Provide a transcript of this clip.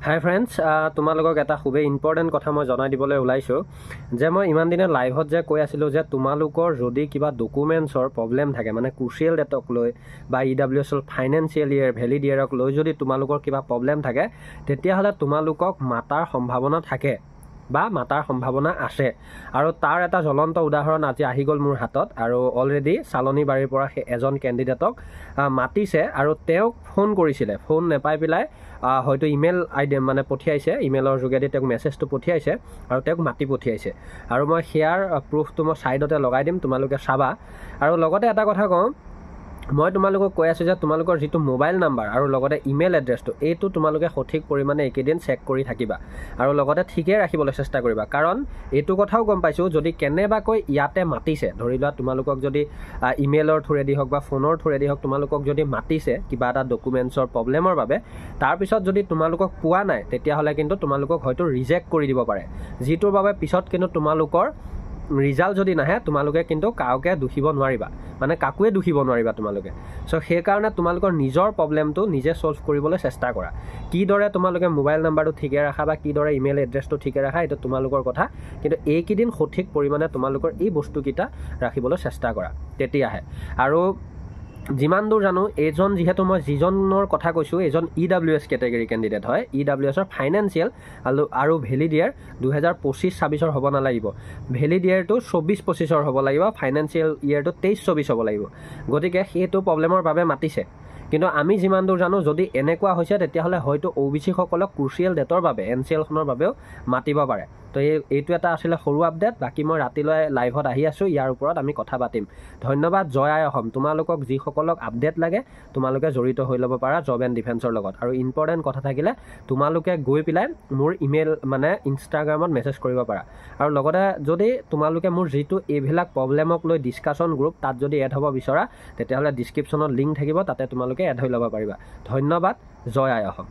হাই friends, তোমালোকক এটা খুবেই ইম্পৰ্টেণ্ট কথা মই জনাই দিবলৈ ওলাইছোঁ যে মই ইমান দিনে লাইভত যে কৈ আছিলোঁ যে তোমালোকৰ যদি কিবা ডকুমেণ্টছৰ প্ৰব্লেম থাকে, মানে ক্ৰুচিয়েল ডেটক লৈ বা EWSৰ ফাইনেন্সিয়েল ইয়েৰ ভেলিড ইয়েৰক লৈ যদি তোমালোকৰ কিবা প্ৰব্লেম থাকে, তেতিয়াহ'লে তোমালোকক মাতাৰ সম্ভাৱনা থাকে বা মাতাৰ সম্ভাৱনা আছে। আৰু তাৰ এটা জ্বলন্ত উদাহৰণ আজি আহি গ'ল মোৰ হাতত। আৰু অলৰেডি চালনীবাৰীৰ পৰা সেই এজন কেণ্ডিডেটক মাতিছে আৰু তেওঁক ফোন কৰিছিলে। ফোন নাপাই পেলাই হয়তো ইমেইল মানে পঠিয়াইছে, ইমেইলৰ যোগেদি তেওঁক মেছেজটো পঠিয়াইছে আৰু তেওঁক মাতি পঠিয়াইছে। আৰু মই সেয়াৰ প্ৰুফটো মই ছাইডতে লগাই দিম, তোমালোকে চাবা। আৰু লগতে এটা কথা কওঁ, মই তোমালোকক কৈ আছোঁ যে তোমালোকৰ যিটো মোবাইল নাম্বাৰ আৰু লগতে ইমেইল এড্ৰেছটো, এইটো তোমালোকে সঠিক পৰিমাণে এইকেইদিন চেক কৰি থাকিবা আৰু লগতে ঠিকেই ৰাখিবলৈ চেষ্টা কৰিবা। কাৰণ এইটো কথাও গম পাইছোঁ, যদি কেনেবাকৈ ইয়াতে মাতিছে, ধৰি লোৱা তোমালোকক যদি ইমেইলৰ থ্ৰুৱেদি হওক বা ফোনৰ থ্ৰুৱেদি হওক তোমালোকক যদি মাতিছে কিবা এটা ডকুমেণ্টছৰ প্ৰব্লেমৰ বাবে, তাৰপিছত যদি তোমালোকক পোৱা নাই, তেতিয়াহ'লে কিন্তু তোমালোকক হয়তো ৰিজেক্ট কৰি দিব পাৰে, যিটোৰ বাবে পিছত কিন্তু তোমালোকৰ ৰিজাল্ট যদি নাহে, তোমালোকে কিন্তু কাউকে দুখিব নোৱাৰিবা, মানে কাকোৱে দুখিব নোৱাৰিবা তোমালোকে। চ' সেইকাৰণে তোমালোকৰ নিজৰ প্ৰব্লেমটো নিজে ছল্ভ কৰিবলৈ চেষ্টা কৰা। কিদৰে তোমালোকে মোবাইল নাম্বাৰটো ঠিকে ৰাখা বা কিদৰে ইমেইল এড্ৰেছটো ঠিকে ৰাখা, এইটো তোমালোকৰ কথা। কিন্তু এইকেইদিন সঠিক পৰিমাণে তোমালোকৰ এই বস্তুকেইটা ৰাখিবলৈ চেষ্টা কৰা, তেতিয়াহে। আৰু যিমান দূৰ জানো, এইজন যিহেতু মই যিজনৰ কথা কৈছোঁ, এইজন EWS কেটেগৰী কেণ্ডিডেট হয়। EWSৰ ফাইনেন্সিয়েল আৰু ভেলিড ইয়েৰ 2025-26 হ'ব নালাগিব। ভেলিড ইয়েৰটো 24-25 হ'ব লাগিব, ফাইনেন্সিয়েল ইয়েৰটো 23-24 হ'ব লাগিব। গতিকে সেইটো প্ৰব্লেমৰ বাবে মাতিছে। কিন্তু আমি যিমান দূৰ জানো, যদি এনেকুৱা হৈছে তেতিয়াহ'লে হয়তো OBC সকলক ক্ৰুচিয়েল ডেটৰ বাবে NCLখনৰ বাবেও মাতিব পাৰে। তো এইটো এটা আছিলে সৰু আপডেট। বাকী মই ৰাতিলৈ লাইভত আহি আছোঁ, ইয়াৰ ওপৰত আমি কথা পাতিম। ধন্যবাদ। জয় আই অসম। তোমালোকক যিসকলক আপডেট লাগে তোমালোকে জড়িত হৈ ল'ব পাৰা জব এণ্ড ডিফেন্সৰ লগত। আৰু ইম্পৰ্টেণ্ট কথা থাকিলে তোমালোকে গৈ পেলাই মোৰ ইমেইল মানে ইনষ্টাগ্ৰামত মেছেজ কৰিব পাৰা। আৰু লগতে যদি তোমালোকে মোৰ যিটো এইবিলাক প্ৰব্লেমক লৈ ডিছকাশ্যন গ্ৰুপ, তাত যদি এড হ'ব বিচৰা, তেতিয়াহ'লে ডিছক্ৰিপশ্যনত লিংক থাকিব, তাতে তোমালোকে এড হৈ ল'ব পাৰিবা। ধন্যবাদ। জয় আই অসম।